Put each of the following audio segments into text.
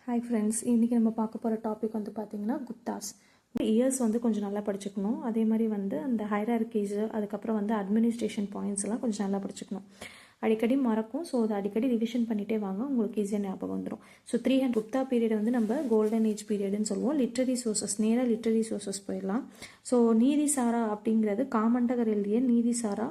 Hi friends, இன்றைக்கி நம்ம பார்க்க போகிற டாபிக் வந்து பார்த்திங்கன்னா குப்தாஸ். இயர்ஸ் வந்து கொஞ்சம் நல்லா படிச்சுக்கணும். அதே மாதிரி வந்து அந்த ஹைரார்கீஸு, அதுக்கப்புறம் வந்து அட்மினிஸ்ட்ரேஷன் பாயிண்ட்ஸ் எல்லாம் கொஞ்சம் நல்லா படிச்சுக்கணும். அடிக்கடி மறக்கும். ஸோ அதை அடிக்கடி ரிவிஷன் பண்ணிகிட்டே வாங்க, உங்களுக்கு ஈஸியாக ஞாபகம் வந்துடும். ஸோ 300 குப்தா பீரியட் வந்து நம்ம கோல்டன் ஏஜ் பீரியட்னு சொல்லுவோம். லிட்ரரி சோர்சஸ், நேராக லிட்ரரி சோர்சஸ் போயிடலாம். ஸோ நீதிசாரா அப்படிங்கிறது காமண்டகர் எழுதிய நீதிசாரா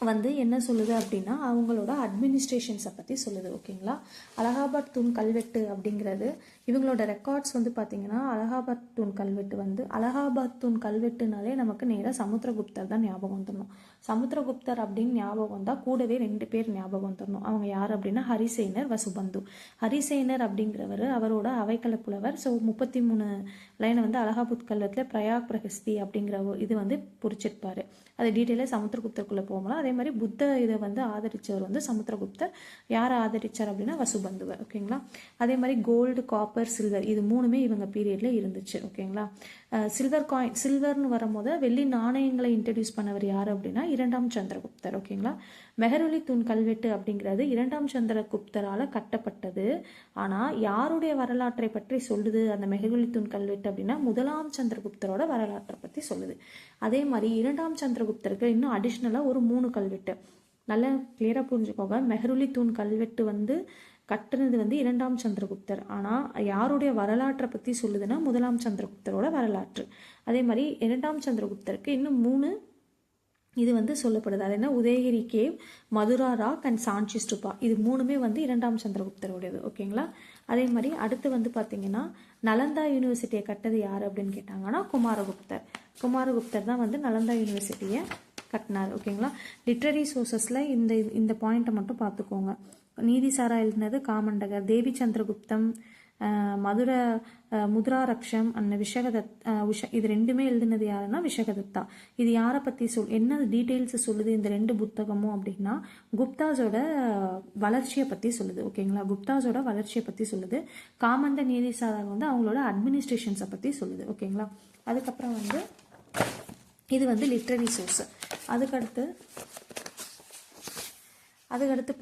வந்து என்ன சொல்லுது அப்படின்னா அவங்களோட அட்மினிஸ்ட்ரேஷன்ஸை பற்றி சொல்லுது. ஓகேங்களா. அலகாபாத் தூண் கல்வெட்டு அப்படிங்கிறது இவங்களோட ரெக்கார்ட்ஸ் வந்து பார்த்திங்கன்னா அலகாபாத் தூண் கல்வெட்டு வந்து அலகாபாத் தூண் கல்வெட்டுனாலே நமக்கு நேராக சமுத்திரகுப்தர் தான் ஞாபகம் வந்துடணும். சமுத்திரகுப்தர் அப்படின்னு ஞாபகம் வந்தால் கூடவே 2 பேர் ஞாபகம் வந்துடணும். அவங்க யார் அப்படின்னா ஹரிசேனர், வசுபந்து. ஹரிசேனர் அப்படிங்கிறவர் அவரோட அவைக்கள புலவர். ஸோ 33 லைனை வந்து அலகாபாத் கல்வெட்டில் பிரயாக் பிரகஸ்தி அப்படிங்கிற இது வந்து பொறிச்சிருப்பார். அது டீட்டெயிலாக சமுத்திரகுப்தருக்குள்ளே போகலாம். அதே மாதிரி புத்த இதை வந்து ஆதரித்தவர் வந்து சமுத்திரகுப்தர். யாரை ஆதரித்தார் அப்படின்னா வசுபந்துவர். ஓகேங்களா. அதே மாதிரி கோல்டு, காப்பர், சில்வர் இது 3மே இவங்க பீரியடில் இருந்துச்சு. ஓகேங்களா. சில்வர்னு வரும்போது வெள்ளி நாணயங்களை இன்ட்ரடியூஸ் பண்ணவர் யார் அப்படின்னா 2ஆம் சந்திரகுப்தர். ஓகேங்களா. மெஹரொலி தூண் கல்வெட்டு அப்படிங்கிறது 2ஆம் சந்திரகுப்தரால் கட்டப்பட்டது. ஆனால் யாருடைய வரலாற்றை பற்றி சொல்லுது அந்த மெஹரொலி தூண் கல்வெட்டு அப்படின்னா 1ஆம் சந்திரகுப்தரோட வரலாற்றை பற்றி சொல்லுது. அதே மாதிரி 2ஆம் சந்திரகுப்தருக்கு இன்னும் அடிஷ்னலாக ஒரு 3 கல்வெட்டு. நல்லா கிளியராக புரிஞ்சுக்கோங்க. மெஹரொலி தூண் கல்வெட்டு வந்து கட்டுனது வந்து 2ஆம் சந்திரகுப்தர். ஆனால் யாருடைய வரலாற்றை பற்றி சொல்லுதுன்னா 1ஆம் சந்திரகுப்தரோட வரலாற்று. அதே மாதிரி 2ஆம் சந்திரகுப்தருக்கு இன்னும் 3 இது வந்து சொல்லப்படுது. அது என்ன, Udayagiri cave, Mathura rock and Sanchi stupa. இது 3மே வந்து 2ஆம் சந்திரகுப்தரோடது. ஓகேங்களா. அதே மாதிரி அடுத்து வந்து பார்த்தீங்கன்னா நலந்தா யூனிவர்சிட்டியை கட்டது யார் அப்படின்னு கேட்டாங்கன்னா குமாரகுப்தர். குமாரகுப்தர் தான் வந்து நலந்தா யூனிவர்சிட்டியை கட்டினார். ஓகேங்களா. லிட்ரரி சோர்சஸில் இந்த பாயிண்ட்டை மட்டும் பார்த்துக்கோங்க. நீதிசாரா எழுதினது காமண்டகர். தேவி சந்திரகுப்தம், முத்ராரக்ஷம் அண்ட் இது 2மே எழுதினது யாருன்னா விஷகதத்தா. இது யாரை பற்றி என்ன டீட்டெயில்ஸ் சொல்லுது இந்த 2 புத்தகமும் அப்படின்னா குப்தாஸோட வளர்ச்சியை பற்றி சொல்லுது. ஓகேங்களா. குப்தாஸோட வளர்ச்சியை பற்றி சொல்லுது. காமண்ட நீதிசாரா வந்து அவங்களோட அட்மினிஸ்ட்ரேஷன்ஸை பற்றி சொல்லுது. ஓகேங்களா. அதுக்கப்புறம் வந்து இது வந்து லிட்ரரி சோர்ஸ். அதுக்கடுத்து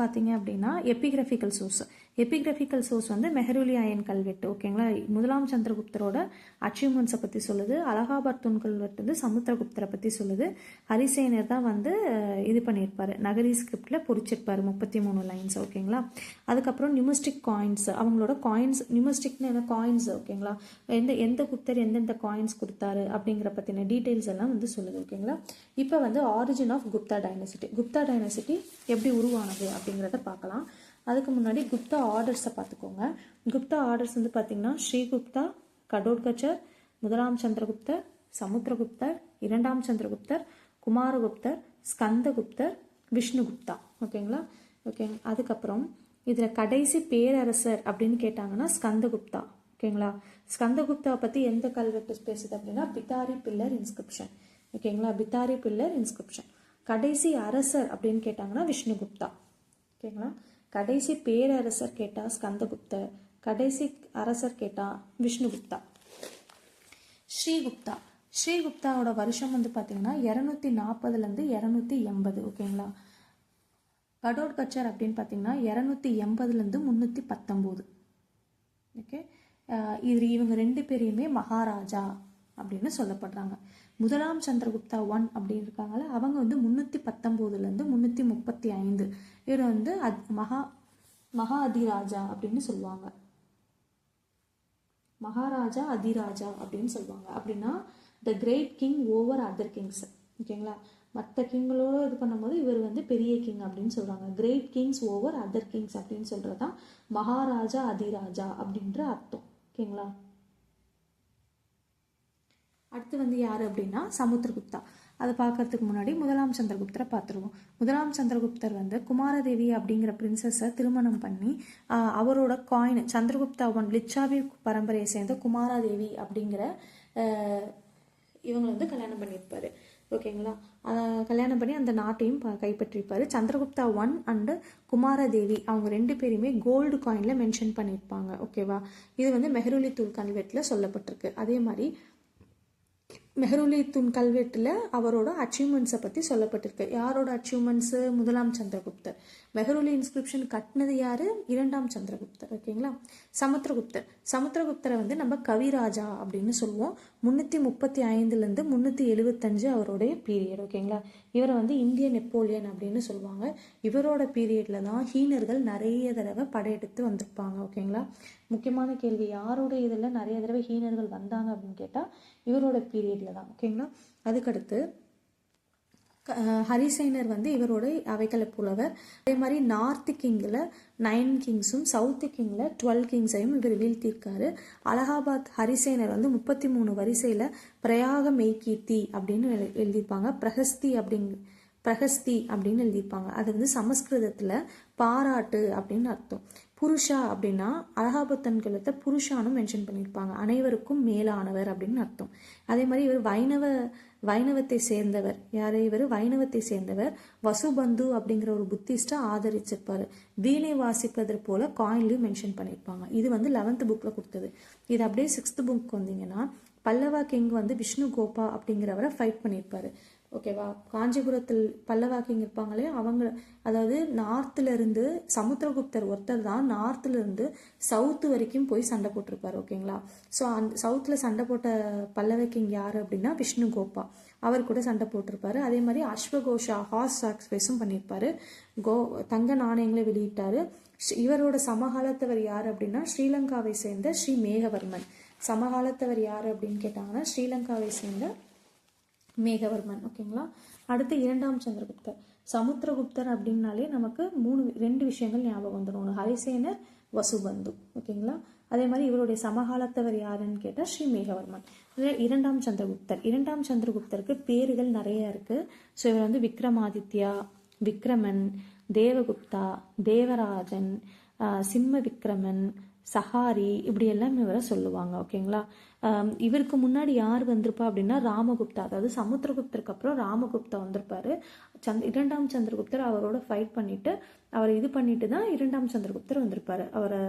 பார்த்தீங்க அப்படின்னா எபிகிராஃபிக்கல் சோர்ஸ். எபிகிராஃபிக்கல் சோர்ஸ் வந்து மெஹரொலி அயன் கல்வெட்டு. ஓகேங்களா. 1ஆம் சந்திரகுப்தரோட அச்சீவ்மெண்ட்ஸை பற்றி சொல்லுது. அலகாபாத் தூண் கல்வெட்டு வந்து சமுத்திரகுப்தரை பற்றி சொல்லுது. ஹரிசேனர் தான் வந்து இது பண்ணியிருப்பார், நகரி ஸ்கிரிப்டில் பொறிச்சிருப்பார் 33 லைன்ஸ். ஓகேங்களா. அதுக்கப்புறம் நியூமஸ்டிக் காயின்ஸ், அவங்களோட காயின்ஸ், நியூமஸ்டிக்னு காயின்ஸ். ஓகேங்களா. எந்த குப்தர் எந்தெந்த காயின்ஸ் கொடுத்தாரு அப்படிங்கிற பற்றின டீட்டெயில்ஸ் எல்லாம் வந்து சொல்லுது. ஓகேங்களா. இப்போ வந்து origin of Gupta dynasty, Gupta dynasty எப்படி உருவானது அப்படிங்கிறத பார்க்கலாம். அதுக்கு முன்னாடி குப்தா ஆர்டர்ஸை பார்த்துக்கோங்க. குப்தா ஆர்டர்ஸ் வந்து பார்த்தீங்கன்னா ஸ்ரீகுப்தா, கடோத்கச்சர், 1ஆம் சந்திரகுப்தர், சமுத்திரகுப்தர், 2ஆம் சந்திரகுப்தர், குமாரகுப்தர், ஸ்கந்தகுப்தர், விஷ்ணுகுப்தா. ஓகேங்களா. ஓகே. அதுக்கப்புறம் இதில் கடைசி பேரரசர் அப்படின்னு கேட்டாங்கன்னா ஸ்கந்தகுப்தா. ஓகேங்களா. ஸ்கந்தகுப்தாவை பற்றி எந்த கல்வெட்டு பேசுது அப்படின்னா பித்தாரி பில்லர் இன்ஸ்கிரிப்ஷன். ஓகேங்களா. பித்தாரி பில்லர் இன்ஸ்கிரிப்ஷன். கடைசி அரசர் அப்படின்னு கேட்டாங்கன்னா விஷ்ணுகுப்தா. ஓகேங்களா. கடைசி பேரரசர் கேட்டால் ஸ்கந்தகுப்தர், கடைசி அரசர் கேட்டால் விஷ்ணுகுப்தா. ஸ்ரீகுப்தாவோட வருஷம் வந்து பார்த்தீங்கன்னா 240லேருந்து 280. ஓகேங்களா. கடோத்கச்சர் அப்படின்னு பார்த்தீங்கன்னா 280லேருந்து 319. ஓகே. இவங்க 2 பேரையுமே மகாராஜா அப்படின்னு சொல்லப்படுறாங்க. 1ஆம் சந்திரகுப்தா 1 அப்படின்னு இருக்காங்களே அவங்க வந்து 319லேருந்து 335. இவர் வந்து மகா அதிராஜா அப்படின்னு சொல்லுவாங்க. மகாராஜா அதிராஜா அப்படின்னு சொல்லுவாங்க. அப்படின்னா the great king over other kings. ஓகேங்களா. மற்ற கிங்களோட இது பண்ணும்போது இவர் வந்து பெரிய கிங் அப்படின்னு சொல்கிறாங்க. Great kings over other kings அப்படின்னு சொல்கிறது தான் மகாராஜா அதிராஜா அப்படின்ற அர்த்தம். ஓகேங்களா. அடுத்து வந்து யார் அப்படின்னா சமுத்திரகுப்தா. அதை பார்க்கறதுக்கு முன்னாடி 1ஆம் சந்திரகுப்தரை பார்த்துருவோம். 1ஆம் சந்திரகுப்தர் வந்து குமாரதேவி அப்படிங்கிற பிரின்சஸை திருமணம் பண்ணி அவரோட காயின் சந்திரகுப்தா 1 லிச்சாவி பரம்பரையை சேர்ந்த குமாரதேவி அப்படிங்கிற இவங்க வந்து கல்யாணம் பண்ணியிருப்பாரு. ஓகேங்களா. கல்யாணம் பண்ணி அந்த நாட்டையும் கைப்பற்றிருப்பாரு. சந்திரகுப்தா 1 அண்டு குமாரதேவி அவங்க 2 பேருமே கோல்டு காயினில் மென்ஷன் பண்ணியிருப்பாங்க. ஓகேவா. இது வந்து மெஹரொலி தூண் கல்வெட்டில் சொல்லப்பட்டிருக்கு. அதே மாதிரி மெஹருலி தூன் கல்வெட்டில் அவரோட அச்சீவ்மெண்ட்ஸை பற்றி சொல்லப்பட்டிருக்கு. யாரோட அச்சீவ்மெண்ட்ஸு? முதலாம் சந்திரகுப்தர். மெஹருலி இன்ஸ்கிரிப்ஷன் கட்டினது யார்? இரண்டாம் சந்திரகுப்தர். ஓகேங்களா. சமுத்திரகுப்தர். சமுத்திரகுப்தரை வந்து நம்ம கவிராஜா அப்படின்னு சொல்லுவோம். 335 375 அவருடைய பீரியட். ஓகேங்களா. இவரை வந்து இந்திய நெப்போலியன் அப்படின்னு சொல்லுவாங்க. இவரோட பீரியடில் தான் ஹீனர்கள் நிறைய தடவை படையெடுத்து வந்திருப்பாங்க. ஓகேங்களா. முக்கியமான கேள்வி, யாரோட இதில் நிறைய தடவை ஹீனர்கள் வந்தாங்க அப்படின்னு கேட்டால் இவரோட பீரியடில் தான். ஓகேங்களா. அதுக்கடுத்து ஹரிசேனர் வந்து இவரோட அவைக்கள புலவர். அதே மாதிரி நார்த் கிங்கில் 9 கிங்ஸும் சவுத்து கிங்கில் 12 கிங்ஸையும் இவர் வீழ்த்தியிருக்காரு. அலகாபாத் ஹரிசேனர் வந்து 33 வரிசையில் பிரயாக மெய்கீர்த்தி அப்படின்னு எழுதியிருப்பாங்க. பிரகஸ்தி அப்படின்னு எழுதியிருப்பாங்க. அது வந்து சமஸ்கிருதத்தில் பாராட்டு அப்படின்னு அர்த்தம். புருஷா அப்படின்னா அலகாபாத் தன்கலத்தை புருஷானு மென்ஷன் பண்ணியிருப்பாங்க. அனைவருக்கும் மேலானவர் அப்படின்னு அர்த்தம். அதே மாதிரி இவர் வைணவத்தை சேர்ந்தவர். யார் இவர்? வைணவத்தை சேர்ந்தவர். வசுபந்து அப்படிங்கிற ஒரு புத்திஸ்டை ஆதரிச்சிருப்பாரு. வீணை வாசிப்பதற்கு போல காயின்லையும் மென்ஷன் பண்ணியிருப்பாங்க. இது வந்து 11th புக்கில் கொடுத்தது. இது அப்படியே 6th புக் வந்தீங்கன்னா பல்லவா கிங் வந்து விஷ்ணு கோபா அப்படிங்கிறவரை ஃபைட் பண்ணியிருப்பாரு. ஓகேவா. காஞ்சிபுரத்தில் பல்லவா கிங் இருப்பாங்களே அவங்க, அதாவது நார்த்துல இருந்து சமுத்திரகுப்தர் ஒருத்தர் தான் நார்த்துல இருந்து சவுத்து வரைக்கும் போய் சண்டை போட்டிருப்பாரு. ஓகேங்களா. ஸோ அந்த சவுத்துல சண்டை போட்ட பல்லவ கிங் யாரு அப்படின்னா விஷ்ணு கோபா. அவர் கூட சண்டை போட்டிருப்பாரு. அதே மாதிரி அஸ்வகோஷா ஹார்ஸ் சாக்ரிஃபைஸும் பண்ணியிருப்பாரு. தங்க நாணயங்களை வெளியிட்டாரு. இவரோட சமகாலத்தவர் யார் அப்படின்னா ஸ்ரீலங்காவை சேர்ந்த ஸ்ரீ மேகவர்மன். சமகாலத்தவர் யார் அப்படின்னு கேட்டாங்கன்னா ஸ்ரீலங்காவை சேர்ந்த மேகவர்மன். ஓகேங்களா. அடுத்து இரண்டாம் சந்திரகுப்தர். சமுத்திரகுப்தர் அப்படின்னாலே நமக்கு 2 விஷயங்கள் ஞாபகம் வந்துடும். ஒன்று ஹரிசேனர், வசுபந்து. ஓகேங்களா. அதே மாதிரி இவருடைய சமகாலத்தவர் யாருன்னு கேட்டால் ஸ்ரீ மேகவர்மன். இரண்டாம் சந்திரகுப்தர். இரண்டாம் சந்திரகுப்தருக்கு பேர்கள் நிறைய இருக்கு. ஸோ இவர் வந்து விக்ரமாதித்யா, விக்ரமன், தேவகுப்தா, தேவராஜன், சிம்ம விக்ரமன், சஹாரி, இப்படி எல்லாம் இவரை சொல்லுவாங்க. ஓகேங்களா. இவருக்கு முன்னாடி யார் வந்திருப்பா அப்படின்னா ராமகுப்தா. அதாவது சமுத்திரகுப்தருக்கு அப்புறம் ராமகுப்தா வந்திருப்பாரு. இரண்டாம் சந்திரகுப்தர் அவரோட ஃபைட் பண்ணிட்டு அவரை இது பண்ணிட்டு தான் இரண்டாம் சந்திரகுப்தர் வந்திருப்பாரு. அவரை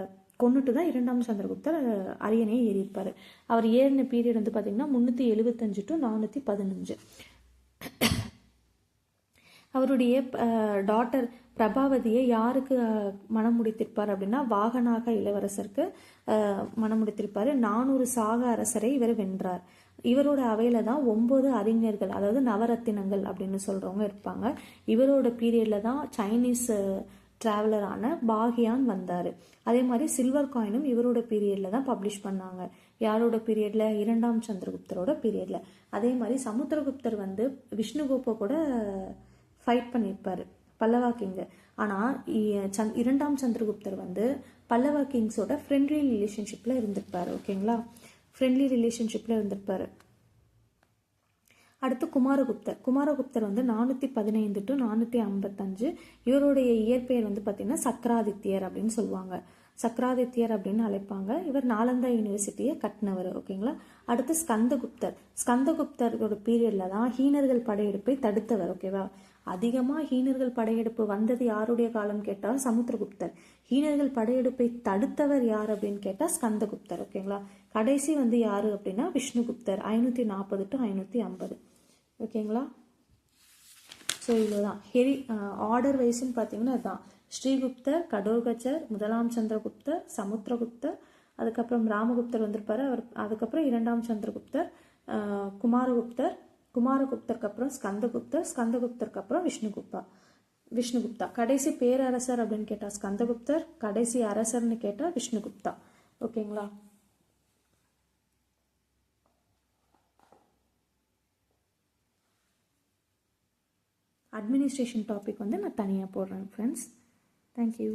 கொண்டுட்டு தான் இரண்டாம் சந்திரகுப்தர் அரியணையை ஏறியிருப்பாரு. அவர் ஏறின பீரியட் வந்து பார்த்தீங்கன்னா 375 to 415. அவருடைய டாட்டர் பிரபாவதியை யாருக்கு மனம் முடித்திருப்பார் அப்படின்னா வாகனாக இளவரசருக்கு மனம் முடித்திருப்பார். 400 சாக அரசரை இவர் வென்றார். இவரோட அவையில தான் 9 அறிஞர்கள், அதாவது நவரத்தினங்கள் அப்படின்னு சொல்றவங்க இருப்பாங்க. இவரோட பீரியட்ல தான் சைனீஸ் டிராவலரான பாகியான் வந்தார். அதே மாதிரி சில்வர் காயினும் இவரோட பீரியட்ல தான் பப்ளிஷ் பண்ணாங்க. யாரோட பீரியட்ல? இரண்டாம் சந்திரகுப்தரோட பீரியட்ல. அதே மாதிரி சமுத்திரகுப்தர் வந்து விஷ்ணுகோப்பை கூட ஃபைட் பண்ணியிருப்பாரு பல்லவா கிங்கு. ஆனால் இரண்டாம் சந்திரகுப்தர் வந்து பல்லவா கிங்ஸோட ஃப்ரெண்ட்லி ரிலேஷன்ஷிப்பில் இருந்திருப்பாரு. ஓகேங்களா. ஃப்ரெண்ட்லி ரிலேஷன்ஷிப்பில் இருந்திருப்பாரு. அடுத்து குமாரகுப்தர். குமாரகுப்தர் வந்து 415 to 455. இவருடைய இயற்பெயர் வந்து பார்த்தீங்கன்னா சக்கராதித்யர் அப்படின்னு சொல்லுவாங்க. சக்கராதித்யர் அப்படின்னு அழைப்பாங்க. இவர் நாலந்தா யூனிவர்சிட்டியை கட்டினவர். ஓகேங்களா. அடுத்து ஸ்கந்தகுப்தர். ஸ்கந்தகுப்தரோட பீரியட்ல தான் ஹீனர்கள் படையெடுப்பை தடுத்தவர். ஓகேவா. அதிகமாக ஹீனர்கள் படையெடுப்பு வந்தது யாருடைய காலம் கேட்டால் சமுத்திரகுப்தர். ஹீனர்கள் படையெடுப்பை தடுத்தவர் யார் அப்படின்னு கேட்டால் ஸ்கந்தகுப்தர். ஓகேங்களா. கடைசி வந்து யாரு அப்படின்னா விஷ்ணுகுப்தர் 540 to 550. ஓகேங்களா. ஸோ இவ்வளோதான். ஆர்டர் வைஸ்ன்னு பார்த்தீங்கன்னா அதுதான் ஸ்ரீகுப்தர், கடோர்கச்சர், முதலாம் சந்திரகுப்தர், சமுத்திரகுப்தர், அதுக்கப்புறம் ராமகுப்தர் வந்திருப்பாரு. அவர் அதுக்கப்புறம் இரண்டாம் சந்திரகுப்தர், குமாரகுப்தர், குமாரகுப்தருக்கு அப்புறம் ஸ்கந்தகுப்தர், ஸ்கந்தகுப்தருக்கு அப்புறம் விஷ்ணுகுப்தா. கடைசி பேரரசர் அப்படின்னு கேட்டால் ஸ்கந்தகுப்தர், கடைசி அரசர்னு கேட்டால் விஷ்ணுகுப்தா. ஓகேங்களா. அட்மினிஸ்ட்ரேஷன் டாபிக் வந்து நான் தனியாக போடுறேன் ஃப்ரெண்ட்ஸ். தேங்க்யூ.